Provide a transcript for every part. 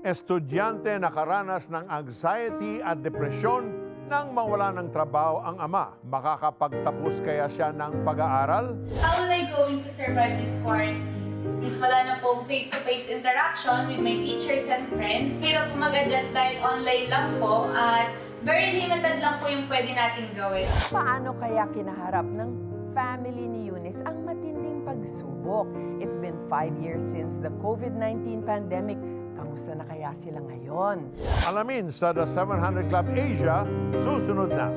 Estudyante nakaranas ng anxiety at depresyon nang mawala ng trabaho ang ama. Makakapagtapos kaya siya ng pag-aaral? How will I going to survive this quarantine? Is wala na po face-to-face interaction with my teachers and friends. Pero po mag-adjust dahil online lang po at very limited lang po yung pwede natin gawin. Paano kaya kinaharap ng family ni Eunice ang matinding pagsubok? It's been 5 years since the COVID-19 pandemic. Kamusta na kaya sila ngayon? Alamin sa The 700 Club Asia, susunod na.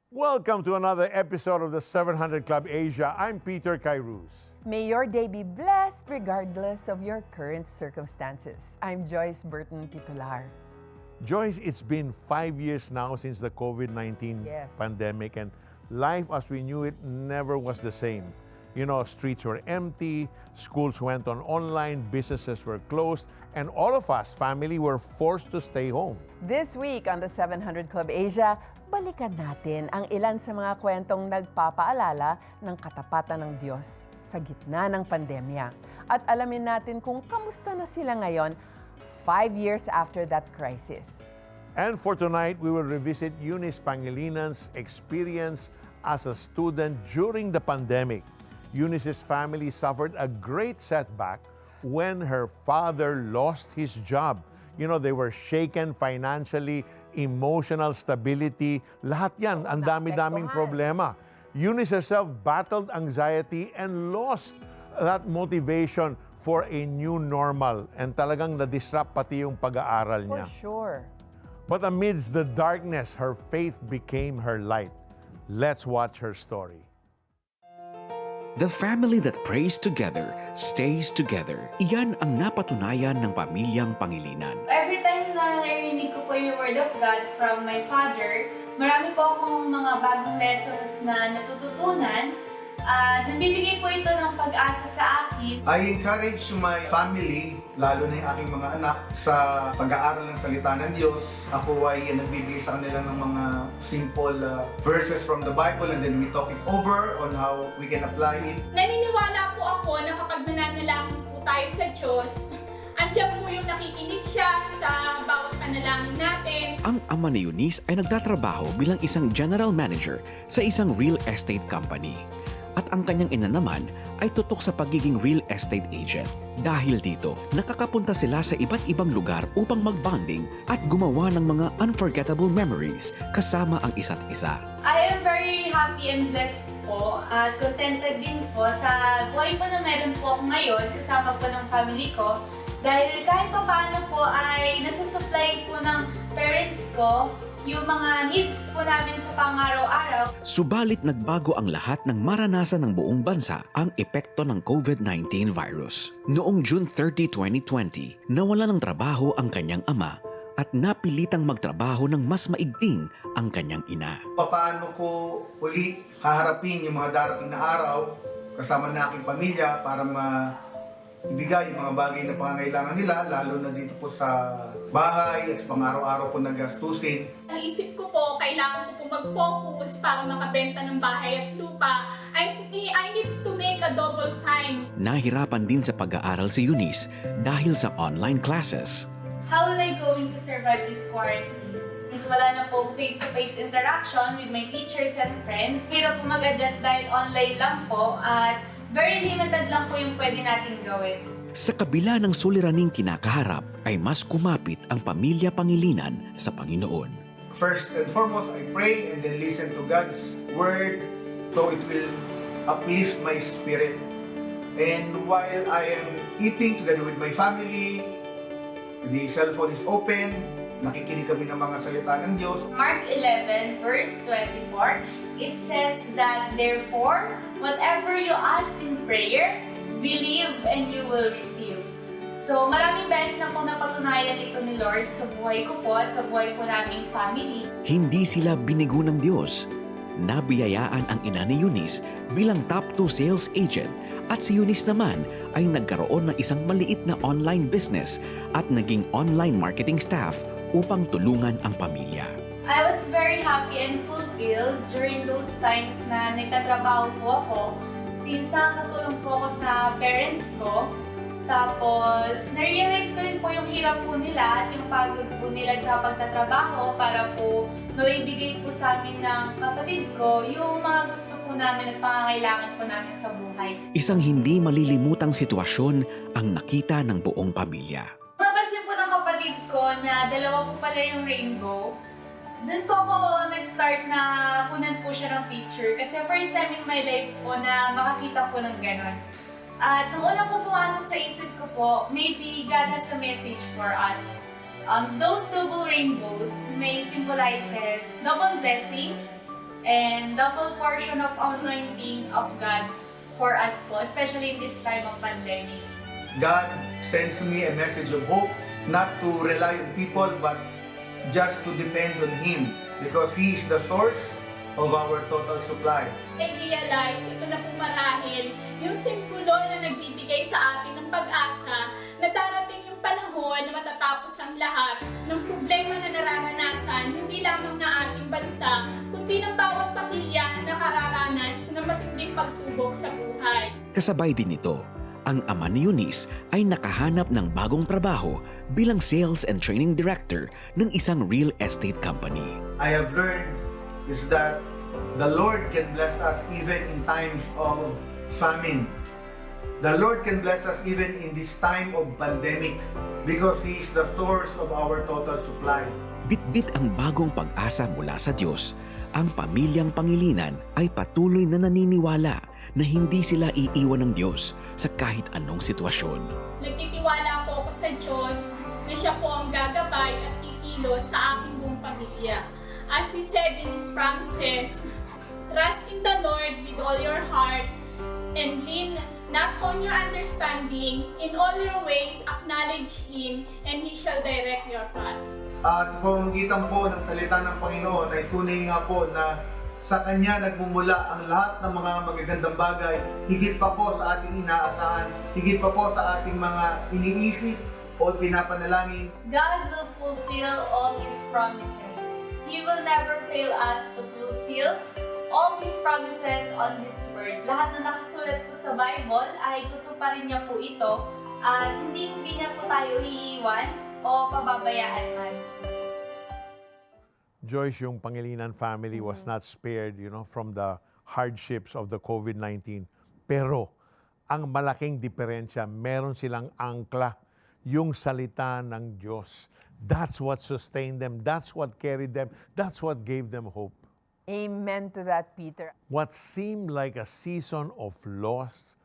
Welcome to another episode of the 700 Club Asia. I'm Peter Cairuz. May your day be blessed regardless of your current circumstances. I'm Joyce Burton Titular. Joyce, it's been 5 years now since the COVID-19 Yes. pandemic, and life as we knew it never was the same. You know, streets were empty, schools went on online, businesses were closed, and all of us, family, were forced to stay home. This week on the 700 Club Asia, balikan natin ang ilan sa mga kwentong nagpapaalala ng katapatan ng Diyos sa gitna ng pandemya. At alamin natin kung kamusta na sila ngayon 5 years after that crisis. And for tonight, we will revisit Eunice Pangalinan's experience as a student during the pandemic. Eunice's family suffered a great setback when her father lost his job. You know, they were shaken financially, emotional stability, lahat yan, ang dami-daming problema. Eunice herself battled anxiety and lost that motivation for a new normal, and talagang na-disrupt pati yung pag-aaral For niya. sure. But amidst the darkness, her faith became her light. Let's watch her story. The family that prays together stays together. Iyan ang napatunayan ng pamilyang Pangilinan. Every time na narinig ko po yung Word of God from my father, marami po akong mga bagong lessons na natututunan. Nagbibigay po ito ng pag-asa sa akin. I encourage my family, lalo na yung aking mga anak, sa pag-aaral ng salita ng Diyos. Ako ay nagbibigay sa kanila ng mga simple verses from the Bible, and then we talk it over on how we can apply it. Naniniwala po ako na kapag nananalangin po tayo sa Diyos, andiyan po yung nakikinig siya sa bawat panalangin natin. Ang ama ni Eunice ay nagtatrabaho bilang isang general manager sa isang real estate company. At ang kanyang ina naman ay tutok sa pagiging real estate agent. Dahil dito, nakakapunta sila sa iba't ibang lugar upang mag-bonding at gumawa ng mga unforgettable memories kasama ang isa't isa. I am very happy and blessed po at contented din po sa buhay po na meron po ako ngayon kasama po ng family ko. Dahil kahit pa paano po ay nasusupply po ng parents ko yung mga needs po namin sa pang-araw-araw. Subalit nagbago ang lahat ng maranasan ng buong bansa ang epekto ng COVID-19 virus. Noong June 30, 2020, nawala ng trabaho ang kanyang ama at napilitang magtrabaho ng mas maigting ang kanyang ina. Paano ko uli haharapin yung mga darating na araw kasama na aking pamilya para ibigay yung mga bagay na pangangailangan nila, lalo na dito po sa bahay at pang-araw-araw po na gastusin. Naisip ko po, kailangan ko po mag-focus para makabenta ng bahay at lupa. I need to make a double time. Nahirapan din sa pag-aaral si Eunice dahil sa online classes. How will I going to survive this quarantine? Is wala na po face-to-face interaction with my teachers and friends. Pero po mag-adjust dahil online lang po at very limited lang po yung pwede natin gawin. Sa kabila ng suliraning kinakaharap ay mas kumapit ang pamilya Pangilinan sa Panginoon. First and foremost, I pray and then listen to God's word so it will uplift my spirit. And while I am eating together with my family, the cellphone is open, nakikinig kami ng mga salita ng Diyos. Mark 11 verse 24, it says that therefore, whatever you ask in prayer, believe and you will receive. So maraming beses na po napatunayan ito ni Lord sa buhay ko po at sa buhay po naming family. Hindi sila binigo ng Diyos. Nabiyayaan ang ina ni Eunice bilang top 2 sales agent at si Eunice naman ay nagkaroon ng isang maliit na online business at naging online marketing staff upang tulungan ang pamilya. I was very happy and fulfilled during those times na nagtatrabaho po ako since nakakatulong po ako sa parents ko. Tapos, na-realize ko rin po yung hirap po nila at yung pagod po nila sa pagtatrabaho para po maibigay po sa amin ng kapatid ko yung mga gusto po namin at pangangailangan po namin sa buhay. Isang hindi malilimutang sitwasyon ang nakita ng buong pamilya. Napansin po ng kapatid ko na dalawa po pala yung rainbow. Doon po ako nag-start na kunan po siya ng picture kasi first time in my life po na makakita po ng ganon. At nung una po pumasok sa isip ko po, maybe God has a message for us. Those double rainbows may symbolizes double blessings and double portion of anointing of God for us po, especially in this time of pandemic. God sends me a message of hope, not to rely on people, but just to depend on Him, because He is the source of our total supply. I realize, ito na po marahil, yung simbolo na nagbibigay sa atin ng pag-asa na darating yung panahon na matatapos ang lahat ng problema na nararanasan, hindi lamang na ating bansa, kundi ng bawat pamilya na nakararanas ng matinding pagsubok sa buhay. Kasabay din nito, ang ama ni Eunice ay nakahanap ng bagong trabaho bilang Sales and Training Director ng isang real estate company. I have learned is that the Lord can bless us even in times of famine. The Lord can bless us even in this time of pandemic because He is the source of our total supply. Bitbit ang bagong pag-asa mula sa Diyos. Ang pamilyang Pangilinan ay patuloy na naniniwala na hindi sila iiwan ng Diyos sa kahit anong sitwasyon. Nagtitiwala po ako sa Diyos na siya po ang gagabay at kikilos sa aking buong pamilya. As He said in His promises, trust in the Lord with all your heart and lean not on your understanding. In all your ways, acknowledge Him and He shall direct your paths. At sa pamamagitan po ng salita ng Panginoon ay tunay nga po na sa Kanya nagmumula ang lahat ng mga magagandang bagay, higit pa po sa ating inaasahan, higit pa po sa ating mga iniisip o pinapanalangin. God will fulfill all His promises. He will never fail us to fulfill all His promises on His Word. Lahat na nakasulat po sa Bible ay tutuparin niya po ito at hindi niya po tayo iiwan o pababayaan man. Joyce, yung Pangilinan family was not spared, from the hardships of the COVID-19. Pero ang malaking diferensya, meron silang angkla, yung salita ng Diyos. That's what sustained them. That's what carried them. That's what gave them hope. Amen to that, Peter. What seemed like a season of loss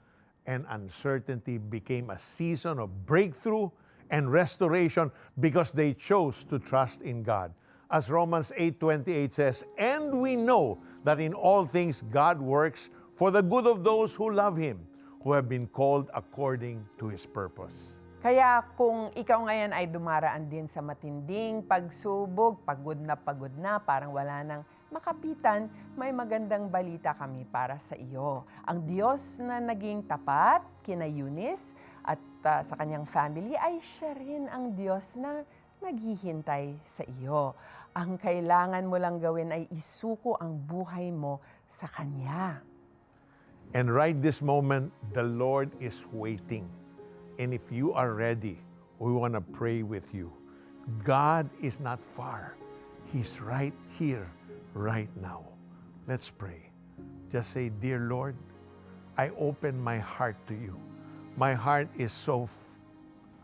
and uncertainty became a season of breakthrough and restoration because they chose to trust in God. As Romans 8:28 says, "And we know that in all things God works for the good of those who love Him, who have been called according to His purpose." Kaya kung ikaw ngayon ay dumaraan din sa matinding pagsubok, pagod na, parang wala nang makapitan, may magandang balita kami para sa iyo. Ang Diyos na naging tapat kina Eunice at sa kanyang family ay siya rin ang Diyos na naghihintay sa iyo. Ang kailangan mo lang gawin ay isuko ang buhay mo sa Kanya. And right this moment, the Lord is waiting. And if you are ready, we want to pray with you. God is not far. He's right here, right now. Let's pray. Just say, "Dear Lord, I open my heart to you. My heart is so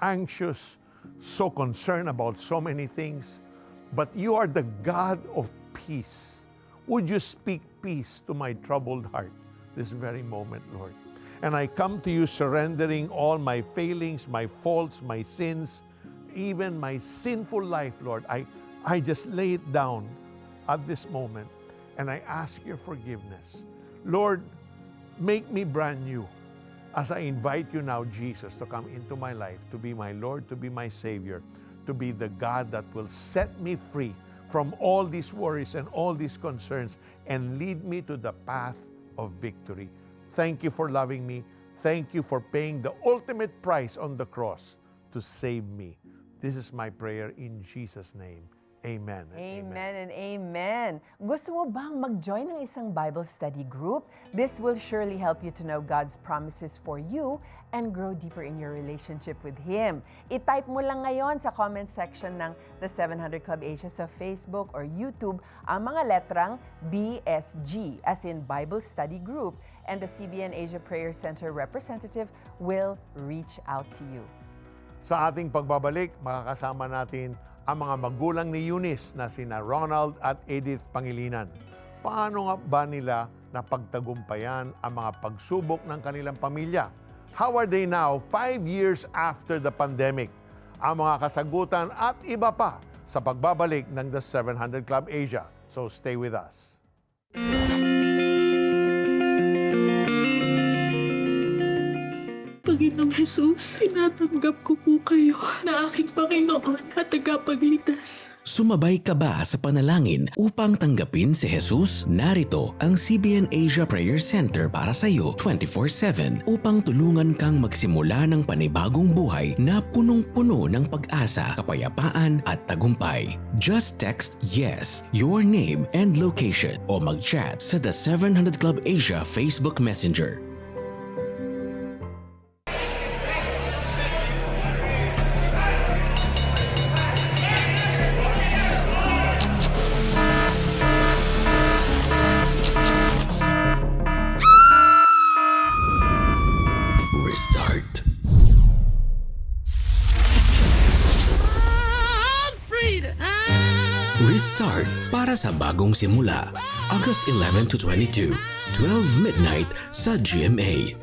anxious, so concerned about so many things, but you are the God of peace. Would you speak peace to my troubled heart this very moment, Lord? And I come to you surrendering all my failings, my faults, my sins, even my sinful life, Lord. I just lay it down at this moment, and I ask your forgiveness. Lord, make me brand new as I invite you now, Jesus, to come into my life, to be my Lord, to be my Savior, to be the God that will set me free from all these worries and all these concerns and lead me to the path of victory. Thank you for loving me. Thank you for paying the ultimate price on the cross to save me. This is my prayer in Jesus' name. Amen. and Amen and amen. Gusto mo bang mag-join ng isang Bible study group? This will surely help you to know God's promises for you and grow deeper in your relationship with Him. I-type mo lang ngayon sa comment section ng The 700 Club Asia sa Facebook or YouTube ang mga letrang BSG, as in Bible Study Group, and the CBN Asia Prayer Center representative will reach out to you. Sa ating pagbabalik, makakasama natin ang mga magulang ni Eunice na sina Ronald at Edith Pangilinan. Paano nga ba nila napagtagumpayan ang mga pagsubok ng kanilang pamilya? How are they now 5 years after the pandemic? Ang mga kasagutan at iba pa sa pagbabalik ng The 700 Club Asia. So stay with us. Panginoong Jesus, tinatanggap ko po kayo na aking Panginoon at tagapagligtas. Sumabay ka ba sa panalangin upang tanggapin si Jesus? Narito ang CBN Asia Prayer Center para sa iyo 24/7 upang tulungan kang magsimula ng panibagong buhay na punong-puno ng pag-asa, kapayapaan at tagumpay. Just text YES, your name and location o mag-chat sa The 700 Club Asia Facebook Messenger. Restart. Restart para sa bagong simula. August 11 to 22, 12 midnight sa GMA.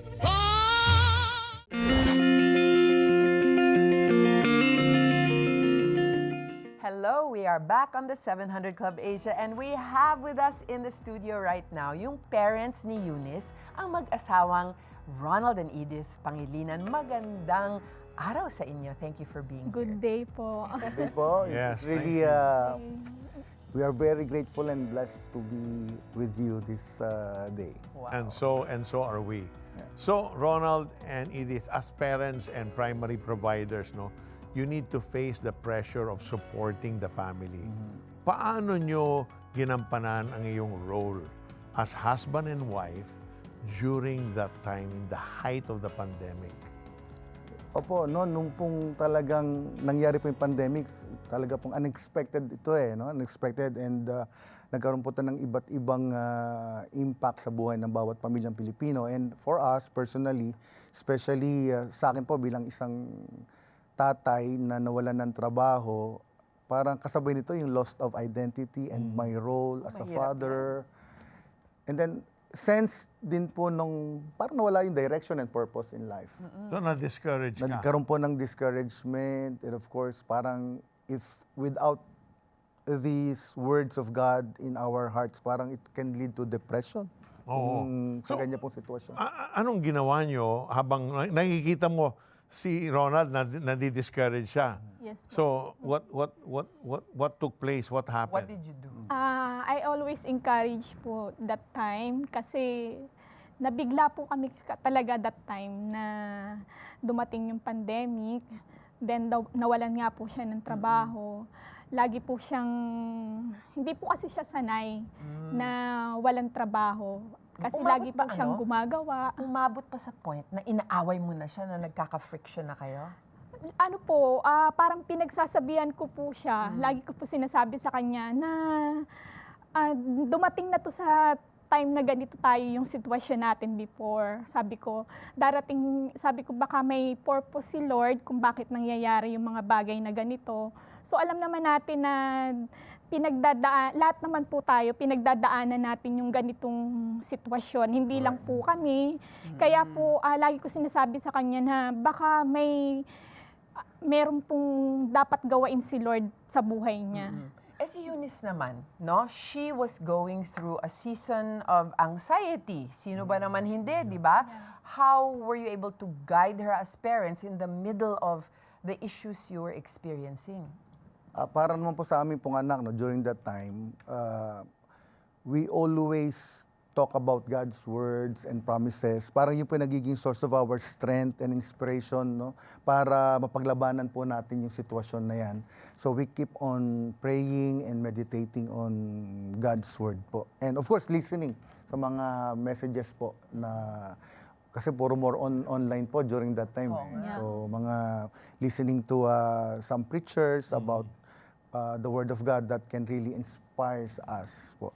Hello, we are back on the 700 Club Asia and we have with us in the studio right now yung parents ni Eunice, ang mag-asawang Ronald and Edith Pangilinan. Magandang araw sa inyo. Thank you for being here. Good day po. Day po. Yes, It's really, we are very grateful and blessed to be with you this day. Wow. And so are we. So, Ronald and Edith, as parents and primary providers, no, you need to face the pressure of supporting the family. Paano nyo ginampanan ang iyong role as husband and wife during that time, in the height of the pandemic? Opo, no, nung pong talagang nangyari po yung pandemic, talaga pong unexpected ito no? Unexpected and nagkaroon po ng iba't ibang impact sa buhay ng bawat pamilyang Pilipino. And for us, personally, especially sa akin po bilang isang tatay na nawalan ng trabaho, parang kasabay nito yung loss of identity and my role as a Mahirap father. And then, sense din po nung parang nawala yung direction and purpose in life. So, na-discourage ka? Nagkaroon po ng discouragement and of course, parang if without these words of God in our hearts, parang it can lead to depression. Oo. Sa So, ganyan pong sitwasyon. Anong ginawa nyo habang nakikita mo si Ronald nadi-discourage siya? Yes po. So, what took place? What What happened? did you do? I always encourage po that time kasi nabigla po kami talaga that time na dumating yung pandemic. Then nawalan nga po siya ng trabaho. Lagi po siyang, hindi po kasi siya sanay na walang trabaho. Kasi Umabot lagi po ba, siyang gumagawa. Umabot pa sa point na inaaway mo na siya, na nagkaka-friction na kayo? Ano po, parang pinagsasabihan ko po siya. Lagi ko po sinasabi sa kanya na dumating na to sa time na ganito tayo yung sitwasyon natin before. Sabi ko, baka may purpose si Lord kung bakit nangyayari yung mga bagay na ganito. So alam naman natin na lahat naman po tayo, pinagdadaanan natin yung ganitong sitwasyon. Hindi lang po kami. Kaya po, lagi ko sinasabi sa kanya na baka meron pong dapat gawain si Lord sa buhay niya. Si Eunice naman, no? She was going through a season of anxiety. Sino ba naman hindi, di ba? How were you able to guide her as parents in the middle of the issues you were experiencing? Para naman po sa amin pong anak, no, during that time, we always talk about God's words and promises, parang yun po yung nagiging source of our strength and inspiration, no? Para mapaglabanan po natin yung sitwasyon na yan. So we keep on praying and meditating on God's word po. And of course, listening sa mga messages po na kasi puro more online po during that time. So mga listening to some preachers about the word of God that can really inspires us po.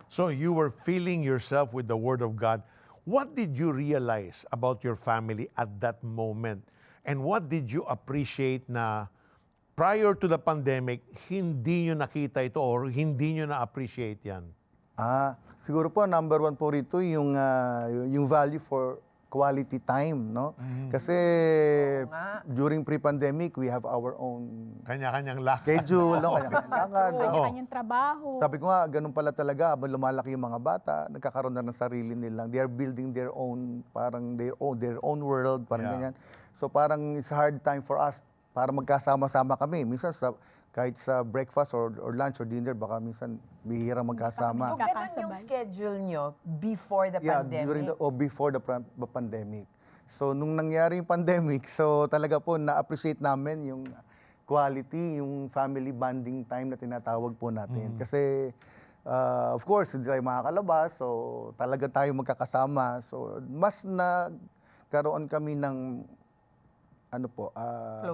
So you were filling yourself with the Word of God. What did you realize about your family at that moment? And what did you appreciate na prior to the pandemic, hindi nyo nakita ito or hindi nyo na-appreciate yan? Siguro po number one po rito yung value for quality time, no? Kasi during pre-pandemic, we have our own Kanya-kanyang lahat. schedule, no? Kanya-kanyang lakad, no? Kanyang trabaho. Sabi ko nga, ganun pala talaga, habang lumalaki yung mga bata, nagkakaroon na ng sarili nilang. They are building their own, parang their own world, parang ganyan. So parang it's a hard time for us para magkasama-sama kami. Minsan kahit sa breakfast or lunch or dinner, baka minsan bihira magkasama. So, ganun yung schedule nyo before the pandemic? Before the pandemic. So, nung nangyari yung pandemic, so talaga po na-appreciate namin yung quality, yung family bonding time na tinatawag po natin. Kasi, of course, hindi tayo makakalabas, so talaga tayo magkakasama. So, mas nagkaroon kami ng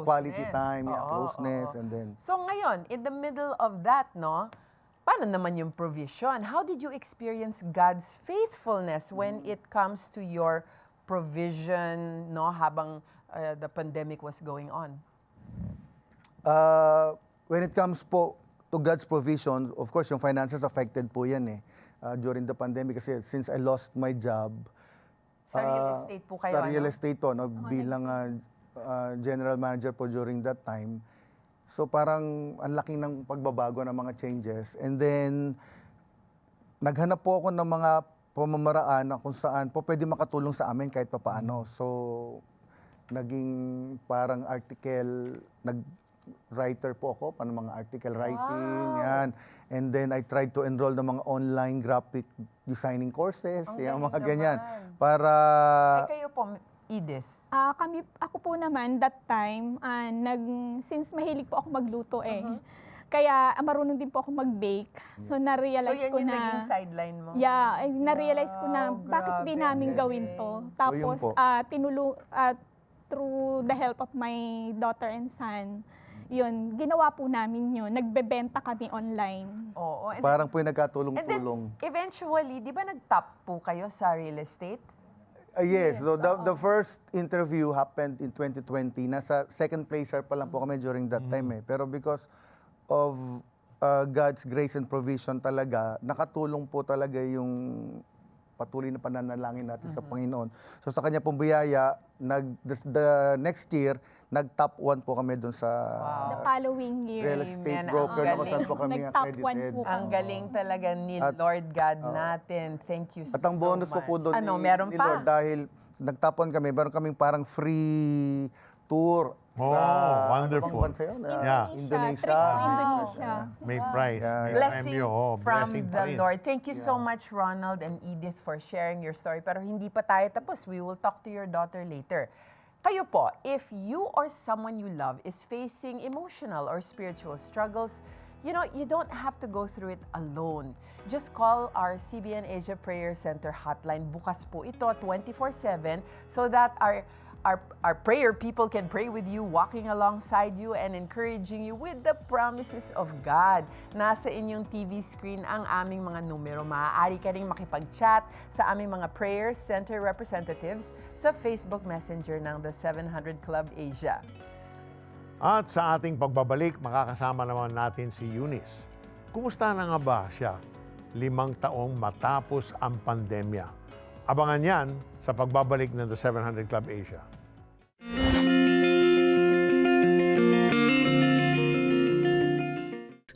quality time, closeness, and then... So ngayon, in the middle of that, no, paano naman yung provision? How did you experience God's faithfulness when it comes to your provision, no, habang the pandemic was going on? When it comes po to God's provision, of course, yung finances affected po yan during the pandemic kasi since I lost my job. Sa real estate po kayo, Sa real estate po, no, bilang general manager po during that time. So parang ang laki ng pagbabago ng mga changes. And then, naghanap po ako ng mga pamamaraan na kung saan po pwede makatulong sa amin kahit papaano. So, naging parang nag-writer po ako, paano mga article writing, yan. And then, I tried to enroll ng mga online graphic designing courses, yung mga ganyan. Para... kayo po, Edith? Ako po naman, that time, since mahilig po ako magluto kaya marunong din po ako mag-bake. So, na-realize ko na... So, yan yung naging sideline mo? Yeah, na-realize ko na bakit di namin gawin to. Tapos, through the help of my daughter and son, yun, ginawa po namin yun. Nagbebenta kami online. Oo. Parang po yung And nagkatulong-tulong. then, eventually, di ba nag-top po kayo sa real estate? Yes, so the first interview happened in 2020. Nasa second placer pa lang po kami during that time Pero because of God's grace and provision talaga, nakatulong po talaga yung patuloy na pananalangin natin sa Panginoon. So sa kanya pong biyaya, the next year, nag-top 1 po kami doon sa The following year. real estate Amen. broker Ang na kung saan po kami Nag-top 1 accredited. po. Ang galing talaga ni Lord God natin. Thank you so much. At ang bonus po doon meron ni pa? Lord, dahil nagtapon kami, meron kaming parang free tour Oh, sa wonderful. Ano bang bansa yun? Indonesia. Trip to Indonesia. May prize. May Blessing premyo. from Blessing pa the rin. Lord. Thank you so much, Ronald and Edith, for sharing your story. Pero hindi pa tayo tapos. We will talk to your daughter later. Kayo po, if you or someone you love is facing emotional or spiritual struggles, you know, you don't have to go through it alone. Just call our CBN Asia Prayer Center hotline. Bukas po ito 24/7 so that our prayer people can pray with you, walking alongside you and encouraging you with the promises of God. Nasa inyong TV screen ang aming mga numero. Maaari ka ring makipag-chat sa aming mga prayer center representatives sa Facebook Messenger ng The 700 Club Asia. At sa ating pagbabalik, makakasama naman natin si Eunice. Kumusta na nga ba siya 5 taong matapos ang pandemya? Abangan yan sa pagbabalik ng The 700 Club Asia.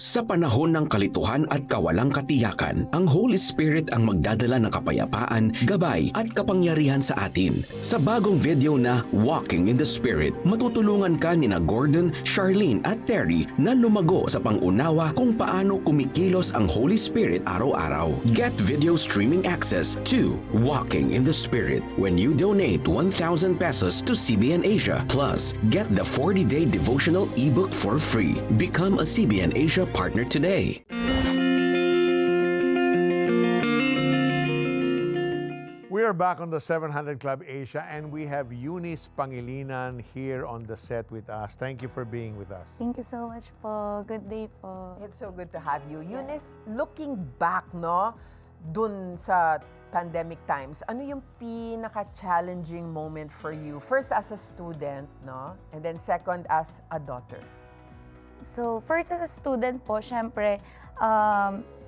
Sa panahon ng kalituhan at kawalang katiyakan, ang Holy Spirit ang magdadala ng kapayapaan, gabay at kapangyarihan sa atin. Sa bagong video na Walking in the Spirit, matutulungan ka ni na Gordon, Charlene at Terry na lumago sa pangunawa kung paano kumikilos ang Holy Spirit araw-araw. Get video streaming access to Walking in the Spirit when you donate 1,000 pesos to CBN Asia. Plus, get the 40-day devotional ebook for free. Become a CBN Asia partner today. We are back on the 700 Club Asia, and we have Eunice Pangilinan here on the set with us. Thank you for being with us. Thank you so much po. Good day po. It's so good to have you. Eunice, looking back, no, dun sa pandemic times, ano yung pinaka-challenging moment for you? First as a student, no? And then second as a daughter. So, first as a student po, syempre,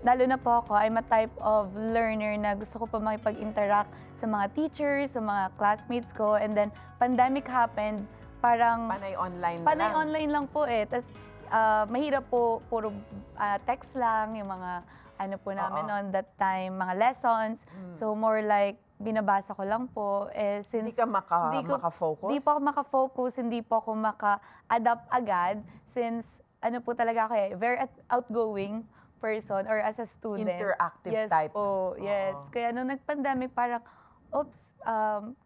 lalo na po ako, I'm a type of learner na gusto ko po makipag-interact sa mga teachers, sa mga classmates ko. And then, pandemic happened, parang Panay online na panay lang. online lang po eh. Tapos, mahirap po, puro text lang, yung mga ano po namin on that time, mga lessons. So, more like, binabasa ko lang po. Eh, since Hindi ka maka-focus? Hindi po ako maka-focus, hindi po ako maka-adapt agad. Since, ano po talaga ako eh, very outgoing person or as a student. Interactive yes type. Po, yes. Kaya nung nag-pandemic, parang, oops,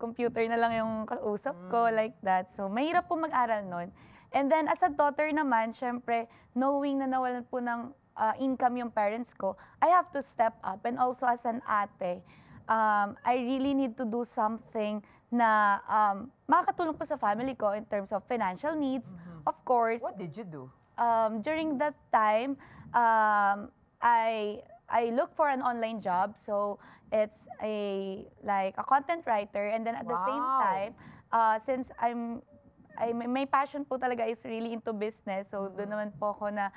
computer na lang yung kausap ko, like that. So, mahirap po mag-aral nun. And then, as a daughter naman, syempre, knowing na nawalan po ng income yung parents ko, I have to step up. And also, as an ate, I really need to do something na makakatulong po sa family ko in terms of financial needs. Of course, What did you do? during that time, I look for an online job. So it's like a content writer, and then at the same Wow. time, since may passion po talaga is really into business. So doon naman po ako na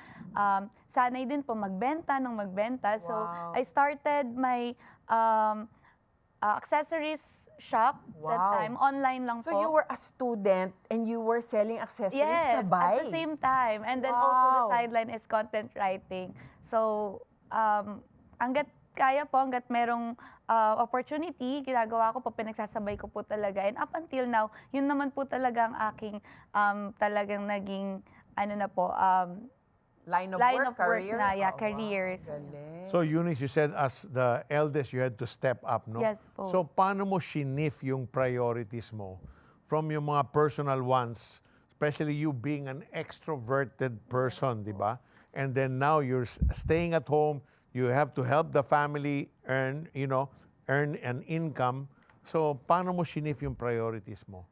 sanay din po magbenta ng magbenta. So Wow. I started my accessories shop that Wow. time. Online lang So po. you were a student and you were selling accessories Yes, sabay? at the same time. And then also the Wow. sideline is content writing. So, hanggat kaya po, hanggat merong opportunity, ginagawa ko po, pinagsasabay ko po talaga. And up until now, yun naman po talaga ang aking talagang naging, ano na po, Line of line work, of work career? na, yeah, Oh, wow. careers. Galing. So Eunice, you said as the eldest, you had to step up, no? Yes po. So paano mo shinif yung priorities mo from yung mga personal ones, especially you being an extroverted person, di ba? And then now you're staying at home, you have to help the family earn an income. So paano mo shinif yung priorities mo?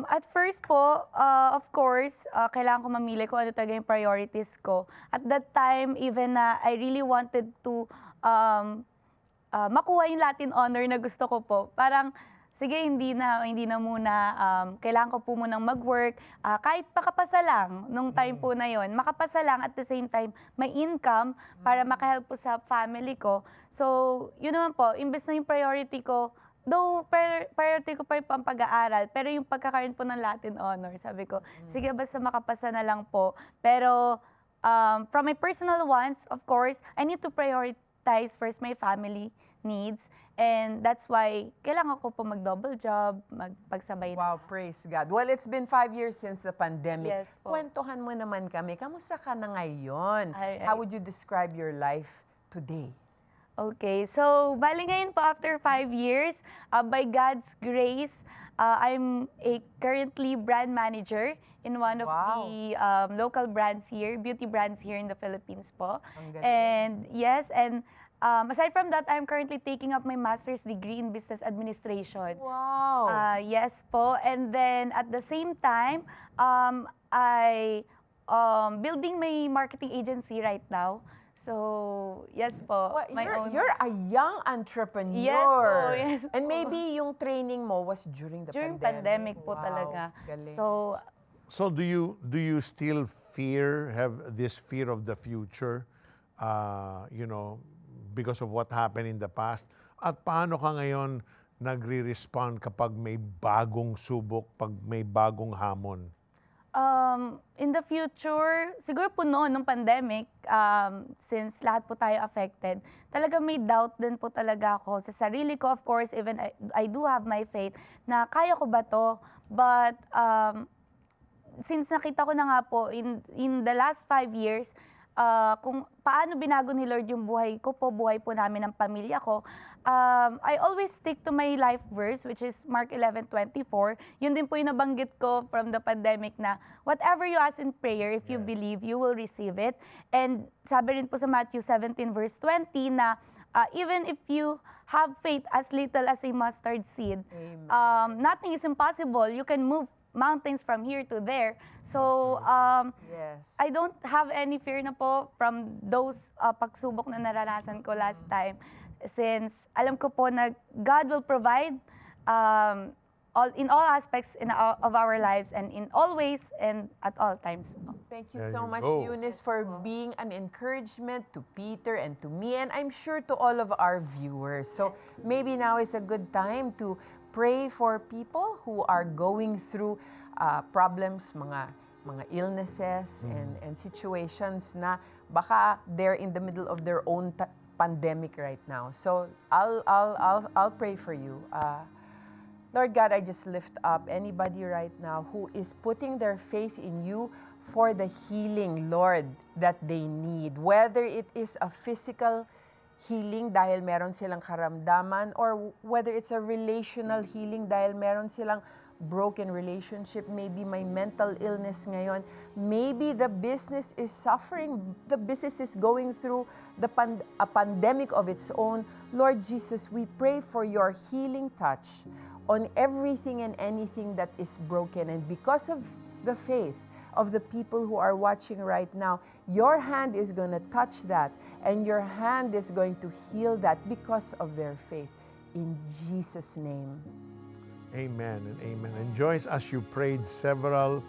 At first po, of course, kailangan ko mamili kung ano talaga yung priorities ko. At that time, even na I really wanted to makuha yung Latin honor na gusto ko po. Parang, sige, hindi na muna. Kailangan ko po munang mag-work. Kahit makapasa lang, nung time po na yon, makapasa lang at the same time, may income para makahelp po sa family ko. So, yun naman po, imbes na yung priority ko, though priority ko pa rin po ang pag-aaral, pero yung pagkakaroon po ng Latin honor, sabi ko, sige, basta makapasa na lang po. Pero from my personal ones, of course, I need to prioritize first my family needs. And that's why kailangan ko po mag-double job, magpagsabay na. Wow, praise God. Well, it's been 5 years since the pandemic. Yes po. Kwentuhan mo naman kami. Kamusta ka na ngayon? How would you describe your life today? Okay, so bali ngayon po after 5 years, by God's grace, I'm currently brand manager in one of Wow. the local brands here, beauty brands here in the Philippines po. Ang galing. And yes, and aside from that, I'm currently taking up my master's degree in business administration. Wow. Yes po. And then at the same time, I building my marketing agency right now. So, yes po. Well, my own. you're a young entrepreneur. Yes po, yes And po. maybe yung training mo was during the During pandemic. pandemic po Wow, talaga. galing. So, do you still have this fear of the future, because of what happened in the past? At paano ka ngayon nagre-respond kapag may bagong subok, pag may bagong hamon? In the future, siguro po noon, nung pandemic, since lahat po tayo affected, talaga may doubt din po talaga ako sa sarili ko. Of course, even I do have my faith na kaya ko ba to? But since nakita ko na nga po in the last 5 years, kung paano binago ni Lord yung buhay ko po, buhay po namin ng pamilya ko, I always stick to my life verse, which is Mark 11:24. Yun din po yung nabanggit ko from the pandemic na whatever you ask in prayer, if you believe, you will receive it. And sabi rin po sa Matthew 17:20 na even if you have faith as little as a mustard seed, nothing is impossible. You can move mountains from here to there. So, Yes. I don't have any fear na po from those pagsubok na naranasan ko last time. Since alam ko po na God will provide in all aspects of our lives and in all ways and at all times po. Thank you There so you much, go. Eunice, for being an encouragement to Peter and to me, and I'm sure to all of our viewers. So maybe now is a good time to pray for people who are going through problems, mga illnesses and situations na baka they're in the middle of their own pandemic right now. So I'll pray for you. Lord God, I just lift up anybody right now who is putting their faith in you for the healing, Lord, that they need. Whether it is a physical healing dahil meron silang karamdaman, or whether it's a relational healing dahil meron silang broken relationship, maybe may mental illness ngayon, maybe the business is suffering, the business is going through a pandemic of its own. Lord Jesus, we pray for your healing touch on everything and anything that is broken. And because of the faith of the people who are watching right now, your hand is going to touch that, and your hand is going to heal that because of their faith. In Jesus' name. Amen and amen. And Joyce, as you prayed, several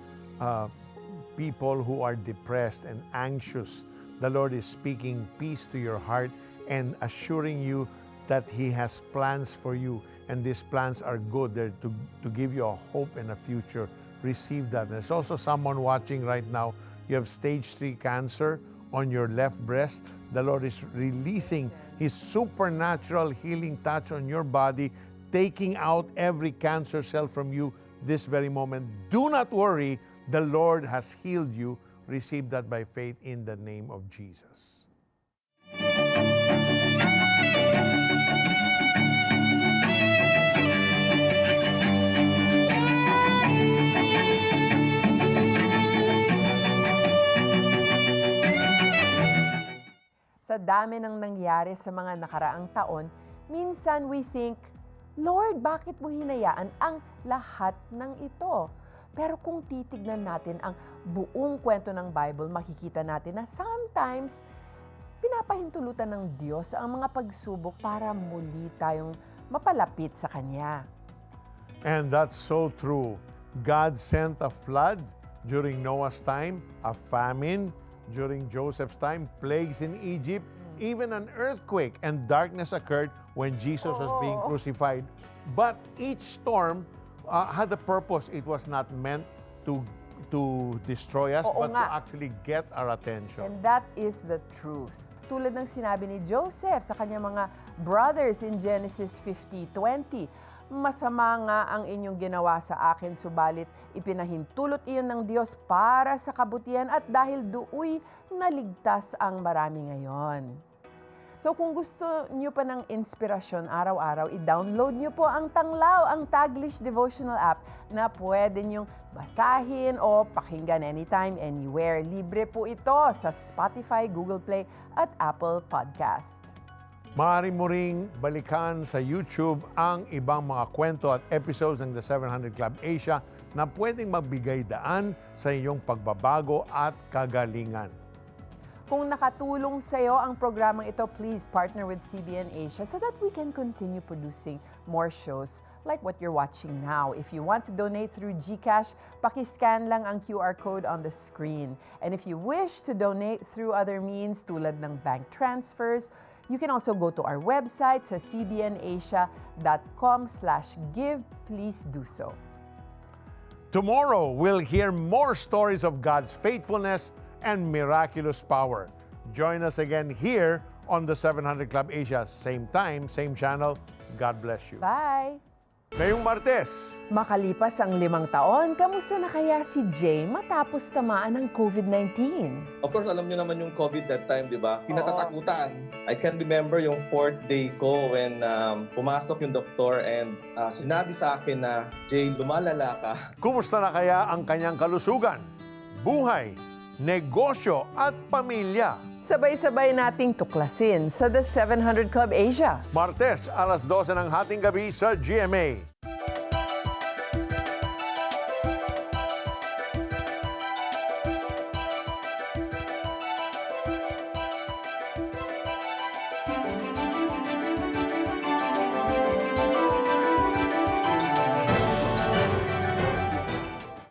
people who are depressed and anxious, the Lord is speaking peace to your heart and assuring you that He has plans for you. And these plans are good. They're to give you a hope and a future. Receive that. There's also someone watching right now. You have stage 3 cancer on your left breast. The Lord is releasing His supernatural healing touch on your body, taking out every cancer cell from you this very moment. Do not worry. The Lord has healed you. Receive that by faith in the name of Jesus. Sa dami ng nangyari sa mga nakaraang taon, minsan we think, Lord, bakit mo hinayaan ang lahat ng ito? Pero kung titignan natin ang buong kwento ng Bible, makikita natin na sometimes pinapahintulutan ng Diyos ang mga pagsubok para muli tayong mapalapit sa Kanya. And that's so true. God sent a flood during Noah's time, a famine during Joseph's time, plagues in Egypt, even an earthquake and darkness occurred when Jesus was being crucified. But each storm had a purpose. It was not meant to destroy us, Oo but nga. to actually get our attention. And that is the truth. Tulad ng sinabi ni Joseph sa kanyang mga brothers in Genesis 50:20, masama nga ang inyong ginawa sa akin, subalit ipinahintulot iyon ng Diyos para sa kabutihan at dahil dooy naligtas ang marami ngayon. So kung gusto niyo pa ng inspirasyon araw-araw, i-download niyo po ang Tanglaw, ang Taglish devotional app na pwede niyong basahin o pakinggan anytime, anywhere. Libre po ito sa Spotify, Google Play at Apple Podcast. Maaari mo ring balikan sa YouTube ang ibang mga kwento at episodes ng The 700 Club Asia na pwedeng magbigay daan sa iyong pagbabago at kagalingan. Kung nakatulong sa iyo ang programang ito, please partner with CBN Asia so that we can continue producing more shows like what you're watching now. If you want to donate through GCash, pakiscan lang ang QR code on the screen. And if you wish to donate through other means tulad ng bank transfers, you can also go to our website sa cbnasia.com/give. Please do so. Tomorrow, we'll hear more stories of God's faithfulness and miraculous power. Join us again here on the 700 Club Asia. Same time, same channel. God bless you. Bye! Ngayong Martes, Makalipas ang 5 taon, kamusta na kaya si Jay matapos tamaan ng COVID-19? Of course, alam niyo naman yung COVID that time, di ba? Kinatatakutan. I can remember yung 4th day ko when pumasok yung doktor and sinabi sa akin na, Jay, lumalala ka. kumusta na kaya ang kanyang kalusugan, buhay, negosyo at pamilya? Sabay-sabay nating tuklasin sa The 700 Club Asia. Martes, alas 12 ng hating gabi sa GMA.